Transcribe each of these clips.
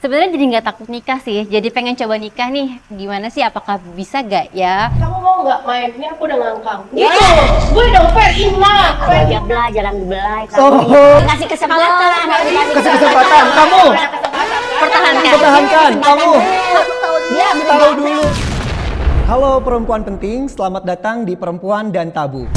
Sebenarnya jadi nggak takut nikah sih, jadi pengen coba nikah nih. Gimana sih, apakah bisa gak ya? Kamu mau nggak main? Ini aku udah ngangkang. Gitu, gue dong fair enough. Ya belah, jangan dibelai. Oh. Kasih kesempatan. Kasih kesempatan, kamu pertahankan, kamu tahu dulu. Halo perempuan penting, selamat datang di Perempuan dan Tabu.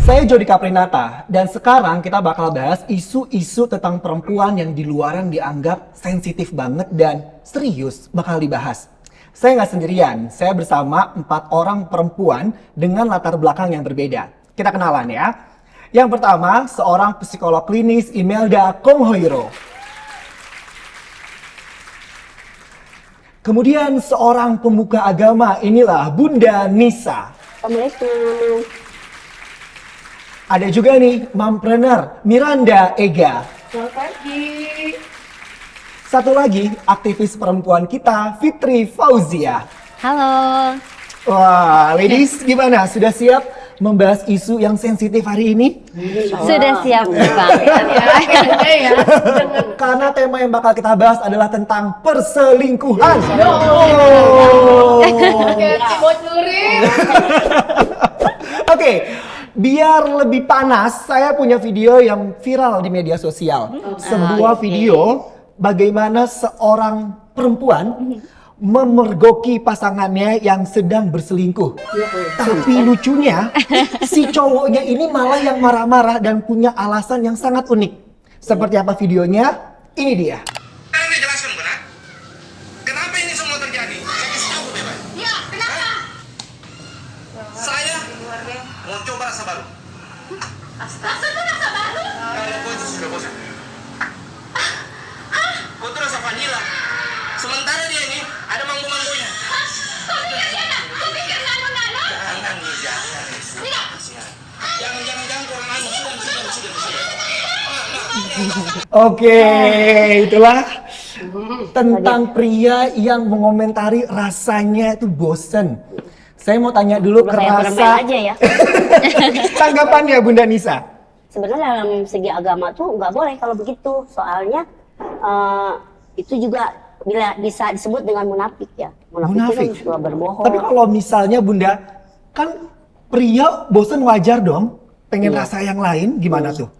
Saya Jody Kaprinata, dan sekarang kita bakal bahas isu-isu tentang perempuan yang di luaran dianggap sensitif banget dan serius bakal dibahas. Saya nggak sendirian, saya bersama 4 orang perempuan dengan latar belakang yang berbeda. Kita kenalan ya. Yang pertama, seorang psikolog klinis Imelda Konghoiro. Kemudian seorang pemuka agama, inilah Bunda Nisa. Assalamualaikum. Ada juga nih, mompreneur Miranda Ega. Selamat pagi. Satu lagi, aktivis perempuan kita, Fitri Fauzia. Halo. Wah, ladies gimana? Sudah siap membahas isu yang sensitif hari ini? Sudah siap banget ya. Karena tema yang bakal kita bahas adalah tentang perselingkuhan. Oke, mau curi. Oke, biar lebih panas, saya punya video yang viral di media sosial. Sebuah video bagaimana seorang perempuan memergoki pasangannya yang sedang berselingkuh. Tapi lucunya, si cowoknya ini malah yang marah-marah dan punya alasan yang sangat unik. Seperti apa videonya? Ini dia. Anda jelaskan benar. Kenapa ini semua terjadi? Saya kasih tahu bebas. Ya, kenapa? Saya mau coba rasa baru. Maksudnya rasa baru? Kalau kau itu sudah bosan. Kau tuh rasa vanila. Sementara dia ini ada manggu-manggunya. Kau pikir dia tak? Kau pikir nano-nano? Jangan, jangan. Jangan kurang anu. Sudah. Oke, itulah tentang pria yang mengomentari rasanya itu bosen. Saya mau tanya dulu ke Kayak rasa aja ya. tanggapannya Bunda Nisa. Sebenarnya dalam segi agama tuh nggak boleh kalau begitu. Soalnya itu juga bisa disebut dengan munafik ya. Munafik. Itu kan berbohong. Tapi kalau misalnya Bunda, kan pria bosen wajar dong, pengen rasa yang lain, gimana tuh?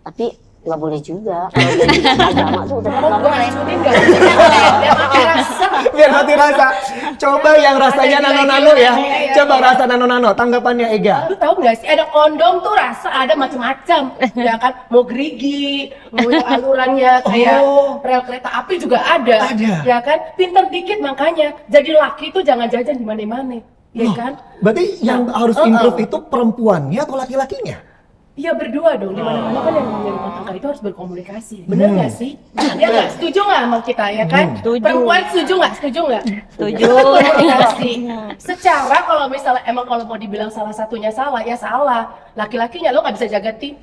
Tapi nggak boleh juga. Kalau dari agama tuh udah nggak boleh. Racunin nggak? Biar mati rasa. Biar mati rasa. Coba yang rasanya nano-nano ya. Coba rasa nano-nano. Tanggapannya Ega. Lu tahu nggak sih, ada kondom tuh rasa ada macam-macam. Ya kan, mau gerigi, mau yang alurannya kayak rel kereta api juga ada. Ada. Ya kan, pinter dikit makanya. Jadi laki tuh jangan jajan di mana-mana. Ya Loh, kan? berarti yang harus improve itu perempuannya atau laki-lakinya? Iya berdua dong, di mana-mana kan yang menjadi rumah tangga itu harus berkomunikasi. Bener nggak sih? Ya nggak? Setuju nggak sama kita ya kan? Setuju. Perempuan setuju nggak? Setuju nggak? Setuju. Komunikasi. Secara kalau misalnya emang kalau mau dibilang salah satunya salah, ya salah. Laki-lakinya lo nggak bisa jaga tim.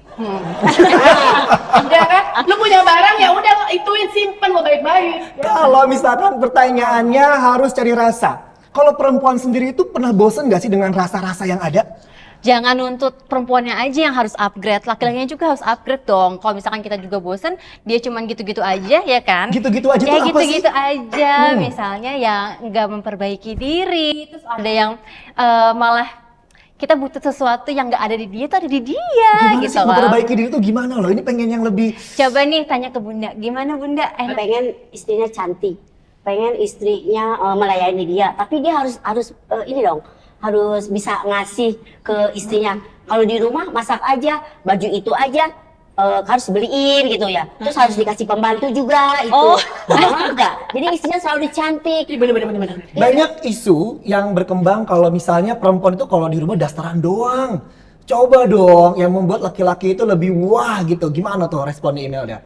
Ya kan? Lo punya barang ya udah lo ituin, simpen lo baik-baik. Kalau misalkan pertanyaannya harus cari rasa. Kalau perempuan sendiri itu pernah bosen gak sih dengan rasa-rasa yang ada? Jangan nuntut perempuannya aja yang harus upgrade, laki-lakinya juga harus upgrade dong. Kalau misalkan kita juga bosen, dia cuman gitu-gitu aja ya kan? Gitu-gitu aja ya, tuh apa gitu-gitu sih? aja, misalnya yang nggak memperbaiki diri, terus ada yang malah kita butuh sesuatu yang nggak ada di dia, tuh ada di dia Gimana gitu sih loh. memperbaiki diri itu gimana loh? Ini pengen yang lebih... Coba nih tanya ke Bunda, gimana Bunda? Pengen istrinya cantik, pengen istrinya melayani dia, tapi dia harus ini dong, harus bisa ngasih ke istrinya. Kalau di rumah masak aja, baju itu aja harus beliin gitu ya. Terus harus dikasih pembantu juga itu. Enggak. Jadi istrinya selalu cantik. Bener. Banyak isu yang berkembang kalau misalnya perempuan itu kalau di rumah dasteran doang. Coba dong yang membuat laki-laki itu lebih wah gitu. Gimana tuh responnya Imelda?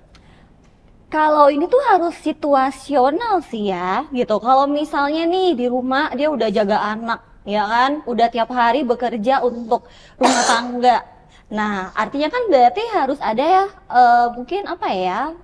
Kalau ini tuh harus situasional sih ya, gitu. Kalau misalnya nih di rumah dia udah jaga anak, ya kan? Udah tiap hari bekerja untuk rumah tangga. Nah, artinya kan berarti harus ada ya, mungkin apa ya,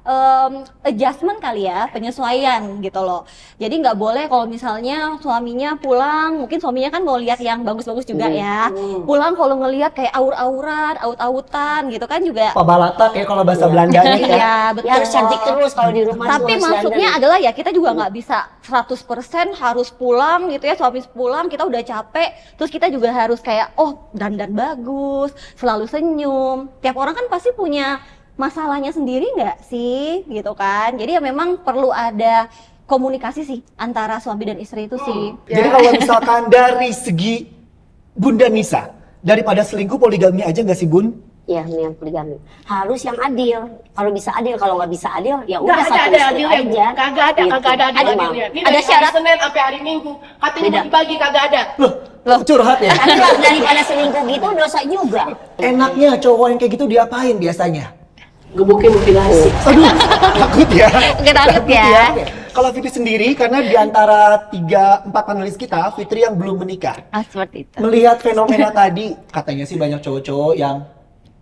adjustment kali ya, penyesuaian gitu loh. Jadi nggak boleh kalau misalnya suaminya pulang, mungkin suaminya kan mau lihat yang bagus-bagus juga ya. Pulang kalau ngelihat kayak aur-auran, aut-autan gitu kan juga. Pabalatak ya kalau bahasa Belandanya ya. Iya, betul. Ya harus cantik terus kalau di rumah. Tapi juga harus maksudnya dandan. adalah ya kita juga nggak bisa 100% harus pulang gitu ya, suami pulang kita udah capek, terus kita juga harus kayak oh dandan bagus, selalu senyum. Tiap orang kan pasti punya masalahnya sendiri nggak sih gitu kan. Jadi ya memang perlu ada komunikasi sih antara suami dan istri itu sih. Jadi kalau misalkan dari segi Bunda Nisa, daripada selingkuh poligami aja nggak sih Bun? Ya, yang poligami. Harus yang adil. Kalau bisa adil, kalau nggak bisa adil, ya udah Nggak satu ada istri adilnya, Bu. aja. Kagak ada Gitu. adilnya. Ini Ada dari syarat? hari Senin sampai hari Minggu, katanya Beda. bagi-bagi kagak ada. Loh, curhat ya? Tapi kalau daripada selingkuh gitu dosa juga. Enaknya cowok yang kayak gitu diapain biasanya? Gebukin mutilasi. Aduh, takut ya. Nggak takut ya. Kalau Fitri sendiri, karena di antara 3-4 panelis kita, Fitri yang belum menikah. Ah, seperti itu. Melihat fenomena tadi, katanya sih banyak cowok-cowok yang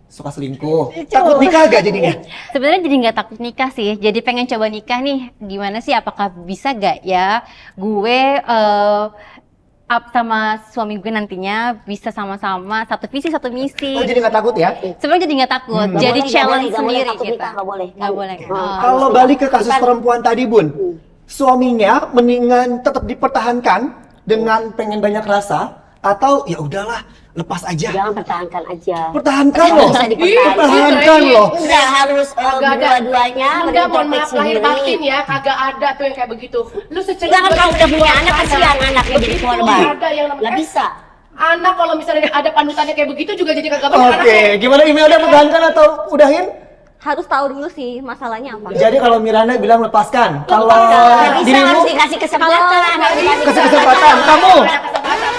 suka selingkuh. Takut nikah gak jadinya? Sebenarnya jadi nggak takut nikah sih, jadi pengen coba nikah nih. Gimana sih? Apakah bisa gak ya gue up sama suami gue nantinya bisa sama-sama satu visi satu misi. Oh, jadi gak takut ya? Sebenarnya jadi nggak takut, Nggak jadi boleh, challenge nggak boleh sendiri takut gitu. nikah, nggak boleh. Nggak boleh. Oh. Kalau balik ke kasus perempuan tadi Bun, suaminya mendingan tetap dipertahankan dengan pengen banyak rasa, atau ya udahlah lepas aja. Jangan pertahankan aja. Pertahankan Nggak loh, bisa dipertahankan. pertahankan loh. Udah harus Kagak ada. berdua-duanya Enggak, mohon maaf berintrospeksi lahir diri. batin ya, kagak ada tuh yang kayak begitu. Lu secerah Enggak kan kalau udah punya anak kasihan anaknya jadi korban. Ada yang namanya Nggak bisa. anak kalau misalnya ada panutannya kayak begitu juga jadi kagak benar Oke, anaknya. gimana Imelda pertahankan atau udahin? Harus tahu dulu sih masalahnya apa. Jadi kalau Miranda bilang lepaskan, kalau Nggak bisa, dirimu harus dikasih kesempatan. harus dikasih kasih kesempatan, kamu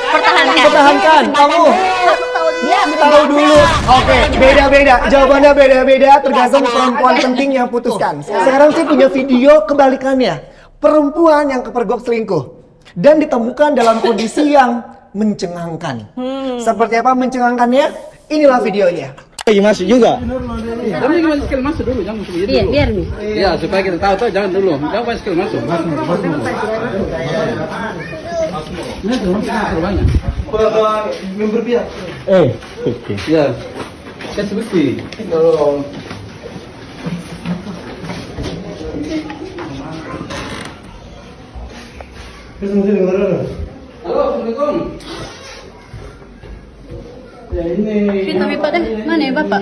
pertahankan, kamu Harus tahu dulu. Dia tahu dulu. Oke, beda-beda, jawabannya beda-beda tergantung perempuan penting yang putuskan. Sekarang sih punya video kebalikannya, perempuan yang kepergok selingkuh dan ditemukan dalam kondisi yang mencengangkan. Seperti apa mencengangkannya? Inilah videonya. Lagi masuk juga. Tapi gimana skill masuk dulu, jangan masuk begitu. Iya, biar nih. Iya, supaya kita tahu jangan dulu. Jangan skill masuk. Masuk. Ini dulu kita banyak. Member pihak. Oke. Iya. Kasih bukti. Halo, Assalamualaikum. Ya ini. Kita Bapak dah. Mana ya Bapak?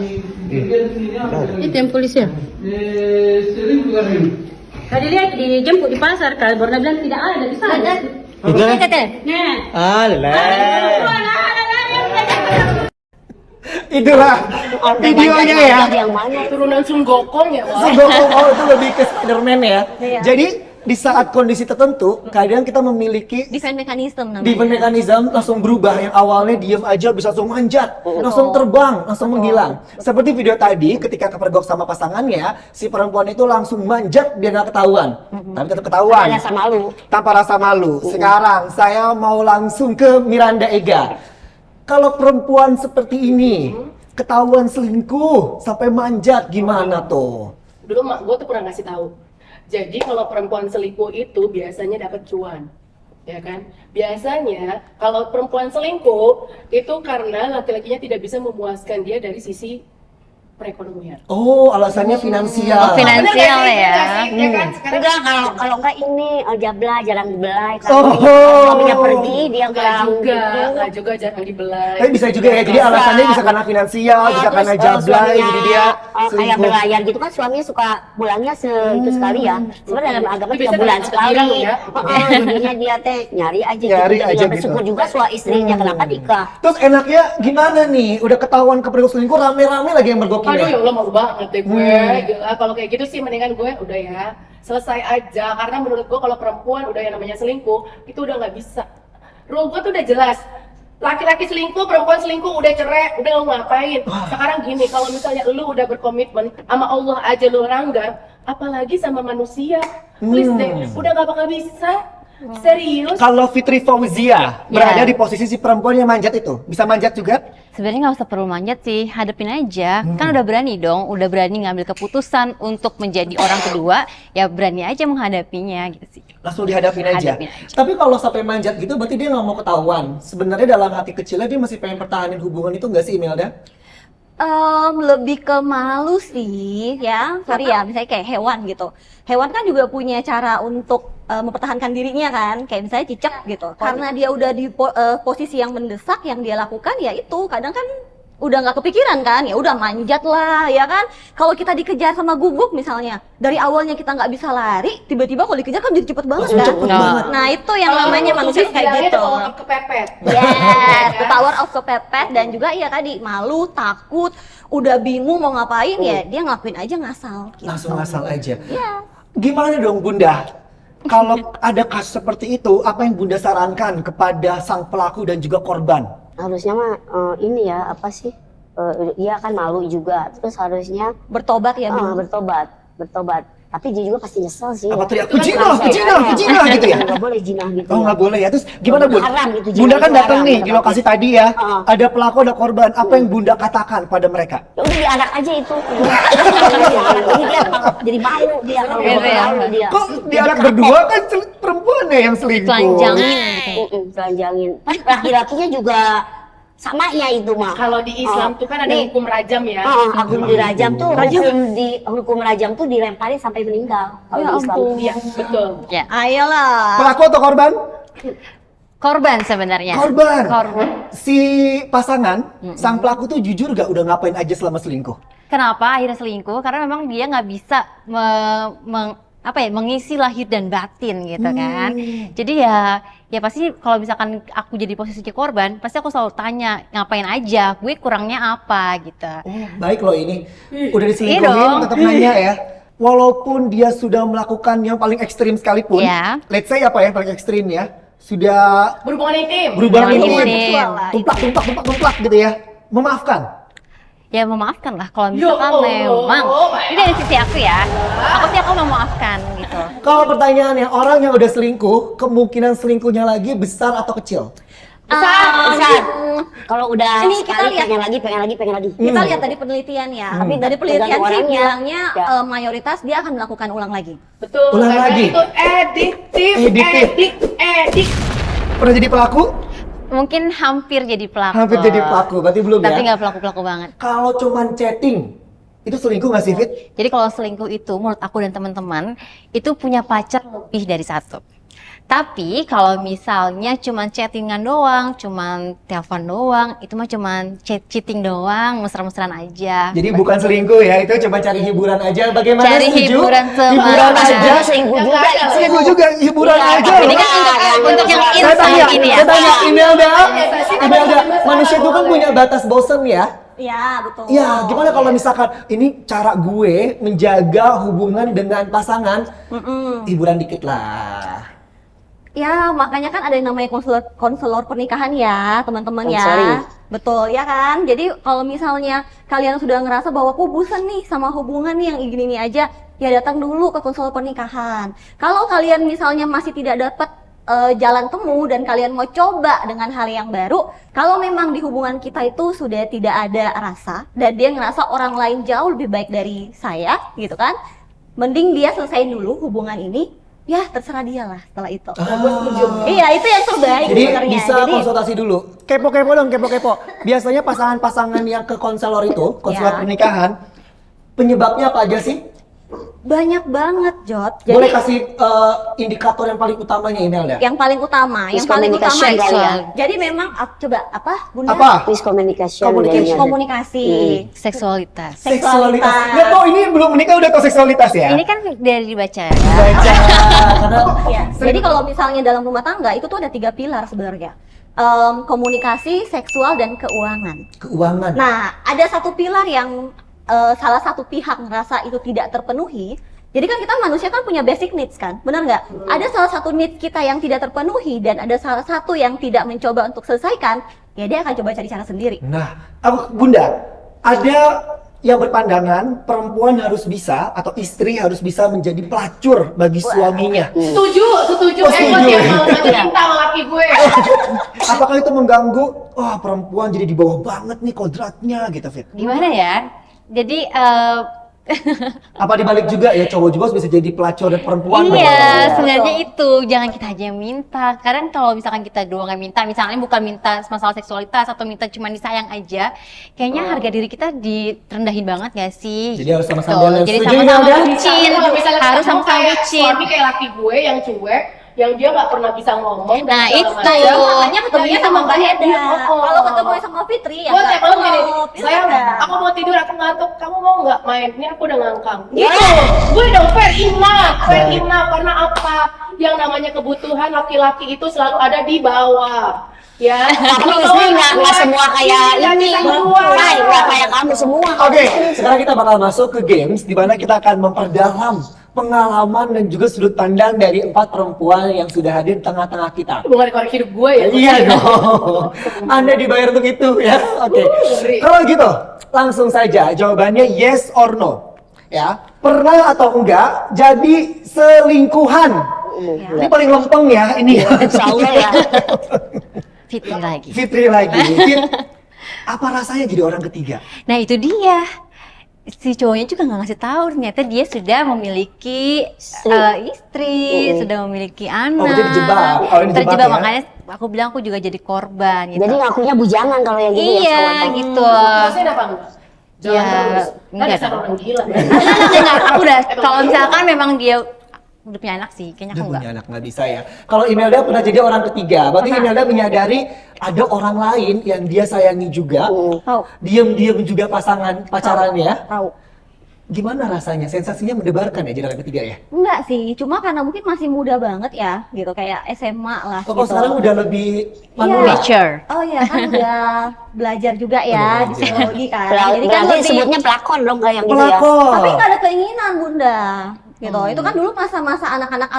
Itu yang polisi ya? Selingkuh kan ini. Tadi lihat dijemput di pasar, kalau Borna bilang tidak ada di sana. Nah, Itulah videonya ya. yang mana? Turunan Sun Gokong ya, Wak. Oh, itu lebih ke Spiderman ya. Jadi di saat kondisi tertentu, kadang kita memiliki Defense mechanism namanya. defense mechanism langsung berubah, yang awalnya diem aja bisa langsung manjat, langsung terbang, langsung menghilang. Seperti video tadi, ketika kepergok sama pasangannya, si perempuan itu langsung manjat biar nggak ketahuan, tapi tetap ketahuan. Ada rasa malu. Tanpa rasa malu. Sekarang saya mau langsung ke Miranda Ega. Kalau perempuan seperti ini ketahuan selingkuh sampai manjat, gimana tuh? Dulu mak gue tuh pernah ngasih tahu. Jadi kalau perempuan selingkuh itu biasanya dapat cuan, ya kan? Biasanya kalau perempuan selingkuh itu karena laki-lakinya tidak bisa memuaskan dia dari sisi perekonomian. Oh, alasannya finansial. Oh, finansial Bener nggak sih? ya. Bener nggak sih? Ya kan? Sekarang Enggak, kalau enggak ini jabla jarang dibelai. Oh. Suaminya pergi dia nggak kurang juga, gitu. nggak juga jarang dibelai. Tapi bisa juga ya, jadi alasannya bisa karena finansial, bisa karena jablay, jadi dia kayak selingkuh. berlayar gitu kan, suaminya suka pulangnya itu sekali ya. Sebenarnya dalam agama Itu 3 biasanya bulan dapat sekali. girang ya. Jadinya dia teh nyari aja Nyari gitu. aja Jadi gitu. bersyukur juga suami istrinya kenapa nikah. Terus enaknya gimana nih? Udah ketahuan kepergok selingkuh, rame-rame lagi yang bergokin Aduh ya? ya Allah, mau banget deh gue. Gila, kalau kayak gitu sih mendingan gue udah ya selesai aja. Karena menurut gue kalau perempuan udah yang namanya selingkuh itu udah nggak bisa. Rule gue tuh udah jelas. Laki-laki selingkuh, perempuan selingkuh, udah cerai, udah lu ngapain? Sekarang gini, kalau misalnya lu udah berkomitmen sama Allah aja lu langgar, apalagi sama manusia. Please deh, udah gak bakal bisa. Serius. Kalau Fitri Fauzia berada di posisi si perempuan yang manjat itu, bisa manjat juga? Sebenarnya nggak usah perlu manjat sih, hadapin aja. Kan udah berani dong, udah berani ngambil keputusan untuk menjadi orang kedua, ya berani aja menghadapinya gitu sih. Langsung dihadapin aja. Hadapin aja. Tapi kalau sampai manjat gitu berarti dia nggak mau ketahuan. Sebenarnya dalam hati kecilnya dia masih pengen pertahanin hubungan itu nggak sih, Imelda? Lebih ke malu sih ya, sorry ya, misalnya kayak hewan gitu. Hewan kan juga punya cara untuk mempertahankan dirinya kan, kayak misalnya cicak gitu. Karena dia udah di posisi yang mendesak, yang dia lakukan ya itu kadang kan udah nggak kepikiran kan, ya udah manjat lah ya kan. Kalau kita dikejar sama guguk misalnya, dari awalnya kita nggak bisa lari, tiba-tiba kalau dikejar kan jadi cepet banget Langsung kan. cepet banget. Nah itu yang namanya manusia kayak gitu. Kepepet. Yes, the power of kepepet. Dan juga ya tadi malu, takut, udah bingung mau ngapain ya dia ngelakuin aja ngasal gitu. Langsung asal aja. Iya. Gimana dong Bunda? Kalau ada kasus seperti itu, apa yang Bunda sarankan kepada sang pelaku dan juga korban? Harusnya mah ini ya apa sih? Iya kan malu juga. Terus harusnya Bertobat ya, Bim. bertobat. Tapi dia juga pasti nyesel sih. Apa Ya. teriak, "Jinah gitu ya? Nggak boleh jinah gitu. Oh ya. nggak boleh ya. Terus gimana Bunda? Haram gitu, Bunda jinah kan itu datang haram, nih gitu. di lokasi tadi ya. Heeh. Ada pelaku, ada korban. Apa yang Bunda katakan pada mereka? Ya udah diarak aja itu. Ini dia jadi malu dia kalau Gitu ya. malu dia. Kok diarak berdua kan perempuannya yang selingkuh? Telanjangin gitu. Telanjangin. Laki-lakinya juga samanya itu mah. Kalau di Islam tuh kan ada Nih. hukum rajam ya. Hukum dirajam tuh hukum rajam tuh dilemparin sampai meninggal kalau Ya di Islam. ampun. Iya, betul. Ya, Ayolah. Pelaku atau korban? korban sebenarnya. Korban. Korban. Si pasangan, sang pelaku tuh jujur gak udah ngapain aja selama selingkuh? Kenapa akhirnya selingkuh? Karena memang dia nggak bisa mengisi lahir dan batin gitu kan. Jadi ya pasti kalau misalkan aku jadi posisi korban, pasti aku selalu tanya ngapain aja, gue kurangnya apa gitu. Oh, baik loh ini. Udah Iya diselingkuhin dong. tetap nanya ya. Walaupun dia sudah melakukan yang paling ekstrim sekalipun, Iya. let's say apa ya paling ekstrim ya, sudah Berhubungan intim. berubah Berhubungan intim, intim. tumplak gitu ya, memaafkan. Ya memaafkan lah kalau Ya misalkan Allah. memang ini dari sisi aku ya, aku sih aku memaafkan gitu. Kalau pertanyaannya orang yang udah selingkuh, kemungkinan selingkuhnya lagi besar atau kecil? Besar. Kalau udah Ini kita sekali lihat. pengen lagi. Kita lihat dari penelitian ya. Tapi Dari penelitian tergantung sih orangnya. bilangnya Ya. mayoritas dia akan melakukan ulang lagi. Betul. Ulang karena lagi. Itu adiktif. Edik. Pernah jadi pelaku? Mungkin hampir jadi pelaku. Hampir jadi pelaku, berarti belum Tapi ya? nggak pelaku-pelaku banget. Kalau cuman chatting, itu selingkuh nggak sih Fit? Jadi kalau selingkuh itu menurut aku dan teman-teman itu punya pacar lebih dari satu. Tapi kalau misalnya cuman chattingan doang, cuman telepon doang, itu mah cuman cheating doang, mesra-mesraan aja. Jadi bukan selingkuh ya, itu cuma cari hiburan aja. Bagaimana Cari setuju? hiburan Hiburan semata. aja. selingkuh juga itu. Selingkuh juga, hiburan aja. Ini loh. kan untuk yang Saya tanya, instan ini ya. saya tanya Imelda, manusia itu kan punya batas bosen ya. Ya, betul. Ya, gimana kalau misalkan ini cara gue menjaga hubungan dengan pasangan, hiburan dikit lah. Ya, makanya kan ada yang namanya konselor pernikahan ya, teman-teman ya. Konseling. Betul ya kan? Jadi kalau misalnya kalian sudah ngerasa bahwa aku bosan nih sama hubungan nih yang gini-gini aja, ya datang dulu ke konselor pernikahan. Kalau kalian misalnya masih tidak dapat jalan temu dan kalian mau coba dengan hal yang baru, kalau memang di hubungan kita itu sudah tidak ada rasa dan dia ngerasa orang lain jauh lebih baik dari saya gitu kan, mending dia selesaiin dulu hubungan ini. Ya terserah dia lah setelah itu. Iya itu yang terbaik Jadi sebenarnya. bisa Jadi konsultasi dulu. Kepo-kepo dong, kepo-kepo. Biasanya pasangan-pasangan yang ke konselor itu, konselor Ya. pernikahan, penyebabnya apa aja sih? banyak banget Jod. Boleh Jadi kasih indikator yang paling utamanya Imelda? yang paling utama Miscommunication kali ya. seksual. Jadi memang coba apa Bunda? Apa? Miscommunication. Communication. Komunikasi. Seksualitas. Seksualitas. Ya kok ini belum menikah udah tau seksualitas ya? Ini kan dari dibaca ya. Baca. Karena Ya. Jadi kalau misalnya dalam rumah tangga itu tuh ada 3 pilar sebenarnya. Komunikasi, seksual, dan keuangan. keuangan. Nah, ada satu pilar yang salah satu pihak ngerasa itu tidak terpenuhi. Jadi kan kita manusia kan punya basic needs kan, benar nggak? Ada salah satu needs kita yang tidak terpenuhi dan ada salah satu yang tidak mencoba untuk selesaikan, ya dia akan coba cari cara sendiri. Nah, Bunda, ada yang berpandangan perempuan harus bisa atau istri harus bisa menjadi pelacur bagi suaminya. Setuju. Oh, Gue setuju. tiap malam aja minta sama laki gue. Apakah itu mengganggu? Wah, perempuan jadi di bawah banget nih kodratnya gitu, Fit. Gimana ya? Jadi Apa dibalik juga ya cowok juga bisa jadi pelacur dan perempuan? iya, sebenarnya itu jangan kita aja yang minta. Kadang kalau misalkan kita doang yang minta, misalnya bukan minta masalah seksualitas atau minta cuma disayang aja, kayaknya harga diri kita direndahin banget gak sih? Jadi harus sama-sama Tuh, balance. jadi Setuju, sama-sama Imelda? bucin, Kalau misalnya harus ketemu sama-sama kayak bucin. suami kayak laki gue yang cuek, yang dia nggak pernah bisa ngomong. dan Nah, segala itu. macam. Makanya ketemunya sama Mbak Heda. Oh. Kalau ketemu sama Fitri ya Gue tiap malam gini, klop, ya sayang, udah. aku mau tidur, aku ngantuk, kamu mau nggak main? Ini aku udah ngangkang. Gitu, gue dong fair enough, karena apa? Yang namanya kebutuhan laki-laki itu selalu ada di bawah. Ya, Tapi istri nggak semua kayak ini, Nay, nggak kayak kamu semua. Oke, sekarang kita bakal masuk ke games di mana kita akan memperdalam pengalaman dan juga sudut pandang dari 4 perempuan yang sudah hadir di tengah-tengah kita. Mengorek-korek hidup gue ya. Iya dong. Anda dibayar untuk itu ya. Oke. Kalau gitu, langsung saja jawabannya yes or no. Ya, pernah atau enggak jadi selingkuhan? Ini paling lempeng ya ini. Insya Allah ya. Fitri lagi. Fitri lagi. Fit, apa rasanya jadi orang ketiga? Nah itu dia. Si cowoknya juga nggak ngasih tahu ternyata dia sudah memiliki istri, sudah memiliki anak. jadi dijebak. Oh, ini dijebak Terjebak, ya? makanya aku bilang aku juga jadi korban gitu. Jadi ngakunya bujangan kalau yang gini ya. Iya kawan-kawan. gitu. Maksudnya apa enggak? Jalan Ya, terus. Kan enggak dasar dong. orang gila. Enggak, aku udah kalau misalkan memang dia udah punya anak sih, kayaknya Dia aku punya enggak. anak nggak bisa ya. Kalau Imelda pernah jadi orang ketiga, berarti Imelda menyadari ada orang lain yang dia sayangi juga. Tahu. Diam-diam juga pacarannya. Tahu. Gimana rasanya? Sensasinya mendebarkan ya jadi orang ketiga ya? Enggak sih, cuma karena mungkin masih muda banget ya, gitu kayak SMA lah. Oh, kalau gitu. sekarang udah lebih Iya. manula. Mature. Oh iya kan udah belajar juga Udah ya di belajar. psikologi kan. Berarti Jadi kan lebih sebutnya pelakon dong kayak yang gitu ya. Pelakon. tapi nggak ada keinginan bunda, gitu. Itu kan dulu masa-masa anak-anak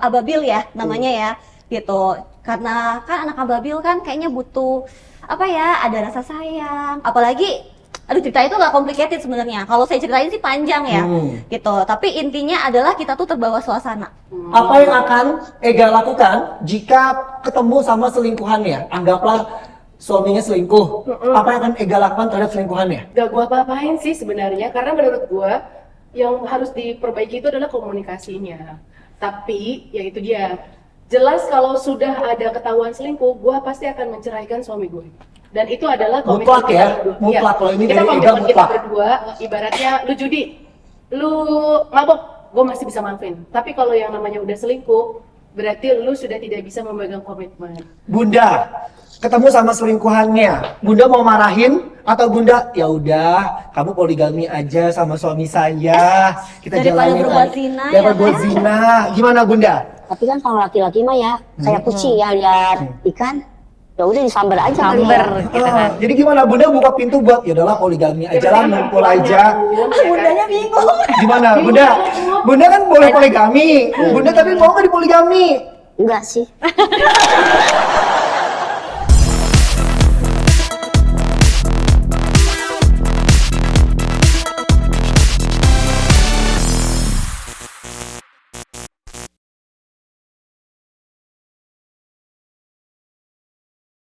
ababil ya namanya ya, gitu. Karena kan anak ababil kan kayaknya butuh apa ya, ada rasa sayang. Apalagi aduh cerita itu nggak complicated sebenarnya. Kalau saya ceritain sih panjang ya, gitu. Tapi intinya adalah kita tuh terbawa suasana. Apa yang akan Ega lakukan jika ketemu sama selingkuhannya? Anggaplah suaminya selingkuh. Apa yang akan Ega lakukan terhadap selingkuhannya? Gak gua apa-apain sih sebenarnya, karena menurut gua yang harus diperbaiki itu adalah komunikasinya. Tapi ya itu dia, jelas kalau sudah ada ketahuan selingkuh, gua pasti akan menceraikan suami gue. Dan itu adalah komitmen Mutlak ya? kita berdua. Mutlak, Iya. kalau ini Kita dari Ega komitmen kita mutlak. berdua, ibaratnya lu judi, lu mabok, gue masih bisa maafin. Tapi kalau yang namanya udah selingkuh, berarti lu sudah tidak bisa memegang komitmen. Bunda ketemu sama selingkuhannya, Bunda mau marahin atau Bunda ya udah kamu poligami aja sama suami saya, kita Daripada jalanin berbuat aja. zina, Daripada ya berbuat kan? zina, gimana Bunda? Tapi kan kalau laki-laki mah ya kayak kucing ya lihat ikan, ya udah disambar aja kali Samber ya. gitu kan. Jadi gimana Bunda buka pintu buat ya udahlah poligami aja lah, ngumpul aja. Bundanya bingung. Gimana Bunda? Bunda kan boleh poligami, Bunda tapi mau nggak dipoligami? Enggak sih.